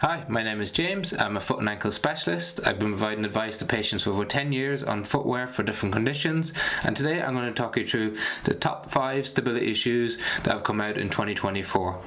Hi, my name is James. I'm a foot and ankle specialist. I've been providing advice to patients for over 10 years on footwear for different conditions, and today I'm going to talk you through the top 5 stability shoes that have come out in 2024.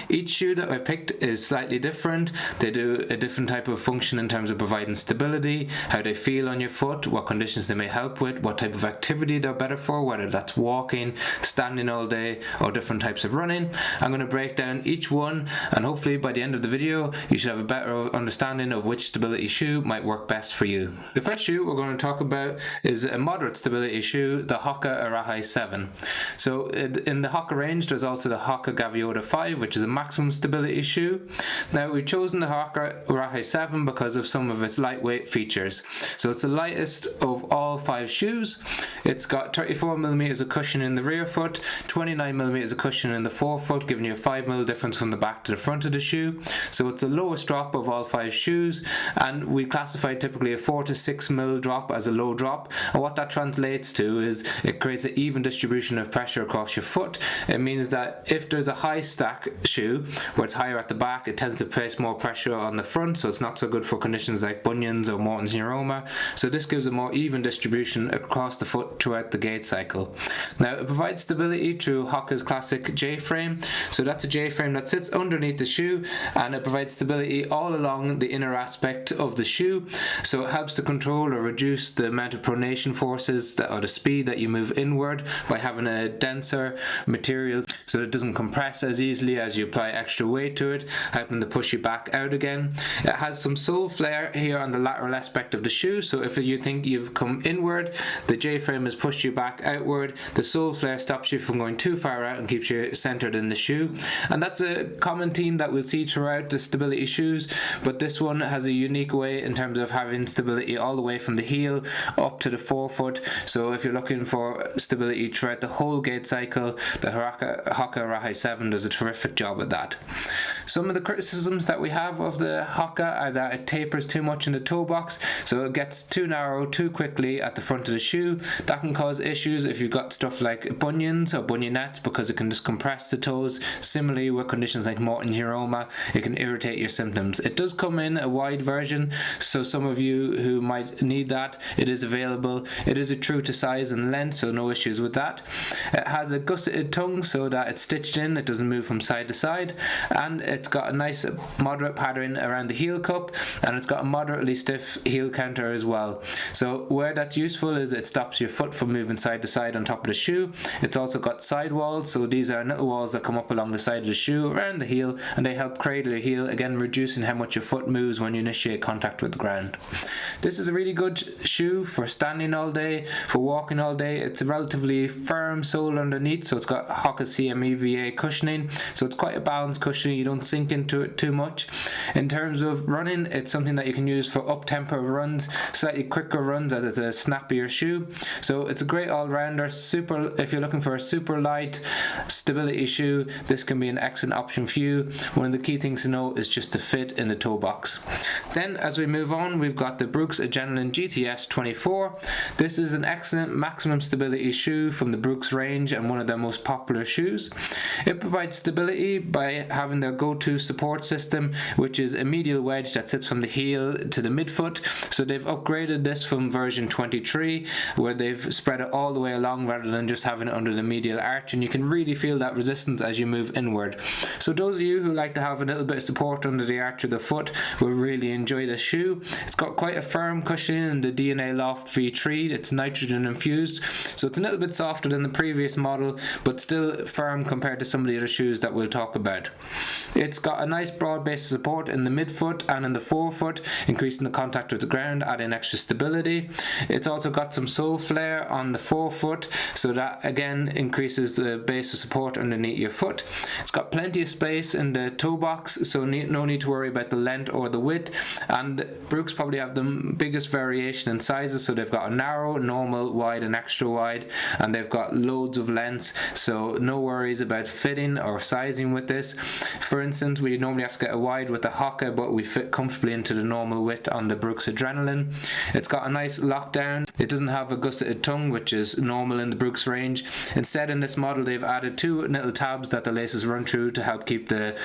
Each shoe that I've picked is slightly different. They do a different type of function in terms of providing stability, how they feel on your foot, what conditions they may help with, what type of activity they're better for, whether that's walking, standing all day, or different types of running. I'm going to break down each one, and hopefully by the end of the video you should have a better understanding of which stability shoe might work best for you. The first shoe we're going to talk about is a moderate stability shoe, the Hoka Arahi 7. So in the Hoka range there's also the Hoka Gaviota 5, which is a maximum stability shoe. Now we've chosen the Hoka Arahi 7 because of some of its lightweight features. So it's the lightest of all 5 shoes. It's got 34mm of cushion in the rear foot, 29mm of cushion in the forefoot, giving you a 5mm difference from the back to the front of the shoe. So it's the lowest drop of all 5 shoes, and we classify typically a 4 to 6mm drop as a low drop, and what that translates to is it creates an even distribution of pressure across your foot. It means that if there's a high stack shoe where it's higher at the back, it tends to place more pressure on the front, so it's not so good for conditions like bunions or Morton's neuroma. So this gives a more even distribution across the foot throughout the gait cycle. Now it provides stability through Hoka's classic J-frame. So that's a J-frame that sits underneath the shoe, and it provides stability all along the inner aspect of the shoe. So it helps to control or reduce the amount of pronation forces or the speed that you move inward by having a denser material so it doesn't compress as easily as you apply extra weight to it, helping to push you back out again. It has some sole flare here on the lateral aspect of the shoe, so if you think you've come inward, the J-frame has pushed you back outward. The sole flare stops you from going too far out and keeps you centered in the shoe, and that's a common theme that we'll see throughout the stability shoes, but this one has a unique way in terms of having stability all the way from the heel up to the forefoot. So if you're looking for stability throughout the whole gait cycle, the Hoka Arahi 7 does a terrific job at that. Some of the criticisms that we have of the Hoka are that it tapers too much in the toe box, so it gets too narrow too quickly at the front of the shoe. That can cause issues if you've got stuff like bunions or bunionettes, because it can just compress the toes. Similarly with conditions like Morton's neuroma, it can irritate your symptoms. It does come in a wide version, so some of you who might need that, it is available. It is a true to size and length, so no issues with that. It has a gusseted tongue so that it's stitched in, it doesn't move from side to side, and it's got a nice moderate pattern around the heel cup, and it's got a moderately stiff heel counter as well. So where that's useful is it stops your foot from moving side to side on top of the shoe. It's also got side walls, so these are little walls that come up along the side of the shoe around the heel, and they help cradle your heel, again reducing how much your foot moves when you initiate contact with the ground. This is a really good shoe for standing all day, for walking all day. It's a relatively firm sole underneath, so it's got Hoka CMEVA cushioning, so it's quite a balanced cushioning. You don't sink into it too much. In terms of running, it's something that you can use for up-tempo runs, slightly quicker runs, as it's a snappier shoe. So it's a great all-rounder. If you're looking for a super light stability shoe, this can be an excellent option for you. One of the key things to know is just to fit in the toe box. Then as we move on, we've got the Brooks Adrenaline GTS 24. This is an excellent maximum stability shoe from the Brooks range and one of their most popular shoes. It provides stability by having their go-to support system, which is a medial wedge that sits from the heel to the midfoot. So they've upgraded this from version 23, where they've spread it all the way along rather than just having it under the medial arch, and you can really feel that resistance as you move inward. So those of you who like to have a little bit of support under the arch of the foot will really enjoy this shoe. It's got quite a firm cushioning in the DNA Loft V3. It's nitrogen infused, so it's a little bit softer than the previous model, but still firm compared to some of the other shoes that we'll talk about. It's got a nice broad base of support in the midfoot and in the forefoot, increasing the contact with the ground, adding extra stability. It's also got some sole flare on the forefoot, so that again increases the base of support underneath your foot. It's got plenty of space in the toe box, so no need to worry about the length or the width, and Brooks probably have the biggest variation in sizes, so they've got a narrow, normal, wide and extra wide, and they've got loads of lengths, so no worries about fitting or sizing with this. For instance, we normally have to get a wide with the Hoka, but we fit comfortably into the normal width on the Brooks Adrenaline. It's got a nice lockdown. It doesn't have a gusseted tongue, which is normal in the Brooks range. Instead, in this model, they've added 2 little tabs that the laces run through to help keep the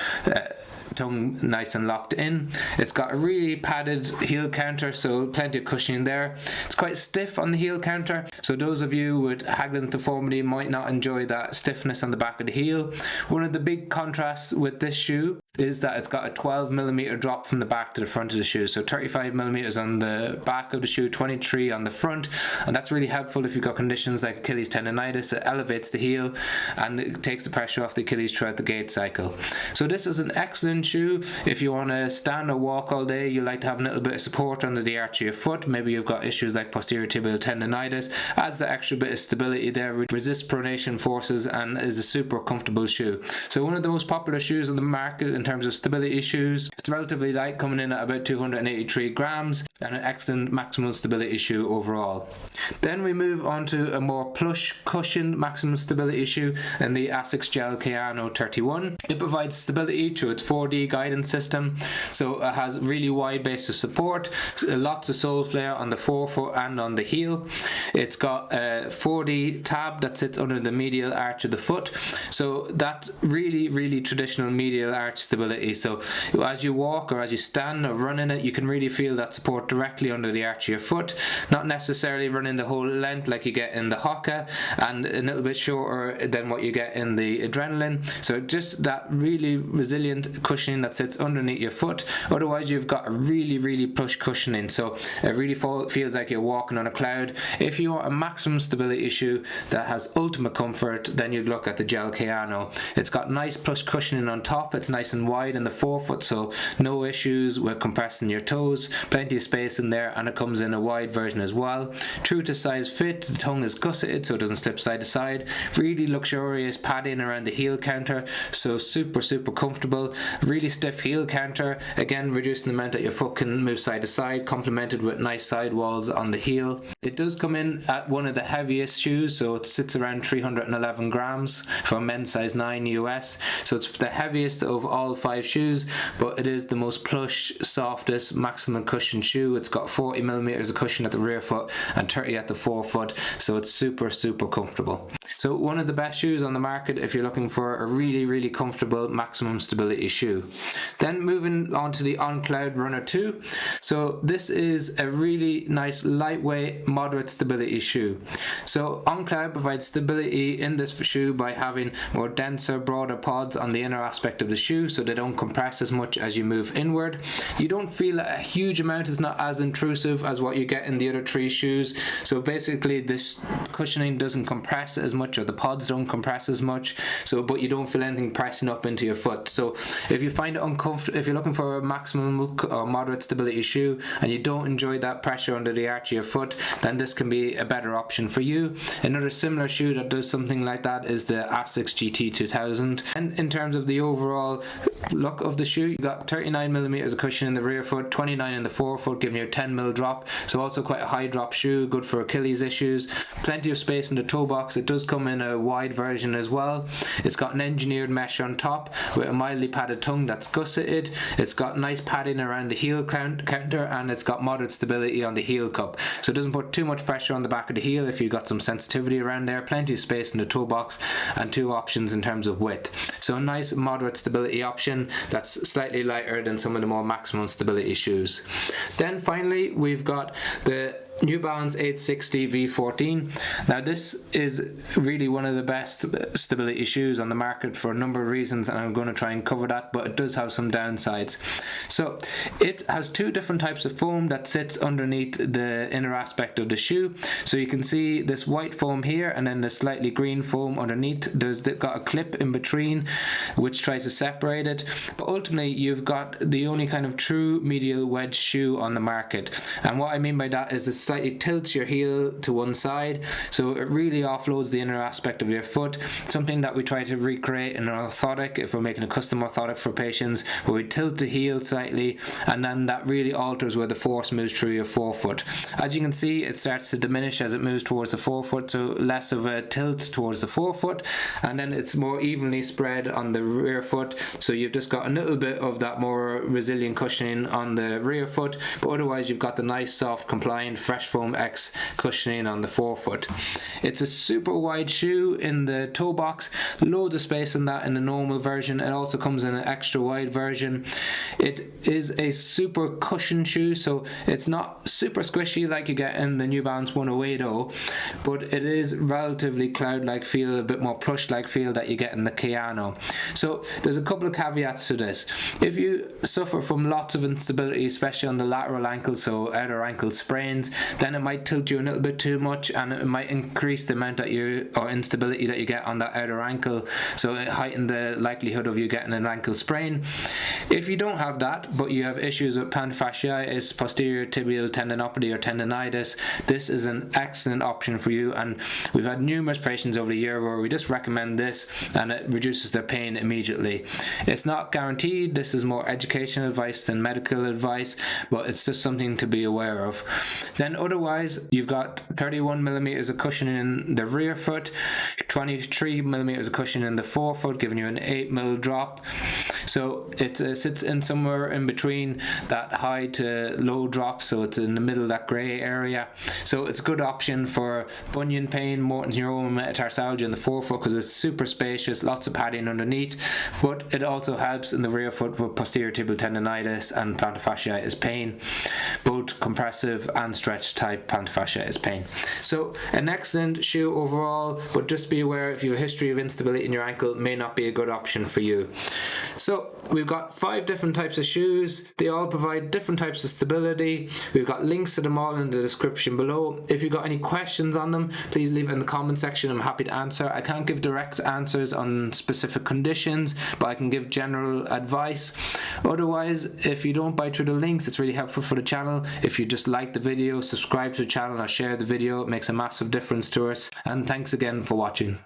tongue nice and locked in. It's got a really padded heel counter, so plenty of cushioning there. It's quite stiff on the heel counter, so those of you with Haglund's deformity might not enjoy that stiffness on the back of the heel. One of the big contrasts with this shoe is that it's got a 12mm drop from the back to the front of the shoe, so 35mm on the back of the shoe, 23 on the front, and that's really helpful if you've got conditions like Achilles tendonitis. It elevates the heel and it takes the pressure off the Achilles throughout the gait cycle. So this is an excellent shoe if you want to stand or walk all day. You like to have a little bit of support under the arch of your foot. Maybe you've got issues like posterior tibial tendonitis. Adds the extra bit of stability there, resists pronation forces, and is a super comfortable shoe. So one of the most popular shoes on the market in terms of stability shoes. It's relatively light, coming in at about 283 grams, and an excellent maximum stability shoe overall. Then we move on to a more plush cushioned maximum stability shoe in the Asics Gel Kayano 31. It provides stability through its 4D guidance system, so it has really wide base of support, lots of sole flare on the forefoot and on the heel. It's got a 4D tab that sits under the medial arch of the foot, so that's really traditional medial arch stability. So as you walk or as you stand or run in it, you can really feel that support directly under the arch of your foot, not necessarily running the whole length like you get in the Hoka, and a little bit shorter than what you get in the Adrenaline. So just that really resilient cushioning that sits underneath your foot. Otherwise you've got a really plush cushioning, so it really feels like you're walking on a cloud. If you want a maximum stability shoe that has ultimate comfort, then you'd look at the Gel Kayano. It's got nice plush cushioning on top. It's nice and wide in the forefoot, so no issues with compressing your toes, plenty of space in there, and it comes in a wide version as well. True to size fit, the tongue is gusseted so it doesn't slip side to side. Really luxurious padding around the heel counter, so super comfortable. Really stiff heel counter, again reducing the amount that your foot can move side to side, complemented with nice sidewalls on the heel. It does come in at one of the heaviest shoes, so it sits around 311 grams for a men's size 9 US, so it's the heaviest of all 5 shoes, but it is the most plush, softest, maximum cushion shoe. It's got 40mm of cushion at the rear foot and 30 at the forefoot, so it's super comfortable. So one of the best shoes on the market if you're looking for a really comfortable maximum stability shoe. Then moving on to the On Cloudrunner 2. So this is a really nice lightweight moderate stability shoe. So On Cloud provides stability in this shoe by having more denser, broader pods on the inner aspect of the shoe, so they don't compress as much as you move inward. You don't feel a huge amount, it's not as intrusive as what you get in the other 3 shoes. So basically this cushioning doesn't compress as much, or the pods don't compress as much, so but you don't feel anything pressing up into your foot. So if you find it uncomfortable, if you're looking for a maximum or moderate stability shoe and you don't enjoy that pressure under the arch of your foot, then this can be a better option for you. Another similar shoe that does something like that is the Asics GT 2000. And in terms of the overall look of the shoe, you got 39mm of cushion in the rear foot, 29 in the forefoot, giving you a 10mm drop, so also quite a high drop shoe, good for Achilles issues. Plenty of space in the toe box. It does come in a wide version as well. It's got an engineered mesh on top with a mildly padded tongue that's gusseted. It's got nice padding around the heel counter, and it's got moderate stability on the heel cup, so it doesn't put too much pressure on the back of the heel if you've got some sensitivity around there. Plenty of space in the toe box and 2 options in terms of width, so a nice moderate stability option that's slightly lighter than some of the more maximum stability shoes. Then finally we've got the New Balance 860 V14. Now this is really one of the best stability shoes on the market for a number of reasons, and I'm going to try and cover that, but it does have some downsides. So it has 2 different types of foam that sits underneath the inner aspect of the shoe. So you can see this white foam here, and then the slightly green foam underneath. There's got a clip in between which tries to separate it, but ultimately you've got the only kind of true medial wedge shoe on the market. And what I mean by that is it's slightly tilts your heel to one side, so it really offloads the inner aspect of your foot, something that we try to recreate in an orthotic if we're making a custom orthotic for patients, where we tilt the heel slightly, and then that really alters where the force moves through your forefoot. As you can see, it starts to diminish as it moves towards the forefoot, so less of a tilt towards the forefoot, and then it's more evenly spread on the rear foot, so you've just got a little bit of that more resilient cushioning on the rear foot, but otherwise you've got the nice soft compliant fresh Mesh Foam X cushioning on the forefoot. It's a super wide shoe in the toe box, loads of space in that in the normal version. It also comes in an extra wide version. It is a super cushion shoe, so it's not super squishy like you get in the New Balance 108, but it is relatively cloud-like feel, a bit more plush-like feel that you get in the Kayano. So there's a couple of caveats to this. If you suffer from lots of instability, especially on the lateral ankle, so outer ankle sprains, then it might tilt you a little bit too much, and it might increase the amount that instability that you get on that outer ankle, so it heighten the likelihood of you getting an ankle sprain. If you don't have that, but you have issues with plantar fasciitis, posterior tibial tendinopathy or tendonitis, this is an excellent option for you, and we've had numerous patients over the year where we just recommend this and it reduces their pain immediately. It's not guaranteed, this is more educational advice than medical advice, but it's just something to be aware of. Then otherwise, you've got 31 millimeters of cushion in the rear foot, 23 millimeters of cushion in the forefoot, giving you an 8 mil drop. So it sits in somewhere in between that high to low drop, so it's in the middle of that grey area. So it's a good option for bunion pain, Morton's neuroma, metatarsalgia in the forefoot, because it's super spacious, lots of padding underneath, but it also helps in the rear foot with posterior tibial tendonitis and plantar fasciitis pain, both compressive and stretch type plantar fasciitis pain. So an excellent shoe overall, but just be aware if you have a history of instability in your ankle, it may not be a good option for you. So we've got 5 different types of shoes. They all provide different types of stability. We've got links to them all in the description below. If you've got any questions on them, please leave it in the comment section. I'm happy to answer. I can't give direct answers on specific conditions, but I can give general advice. Otherwise, if you don't buy through the links, it's really helpful for the channel. If you just like the video, subscribe to the channel or share the video, it makes a massive difference to us. And thanks again for watching.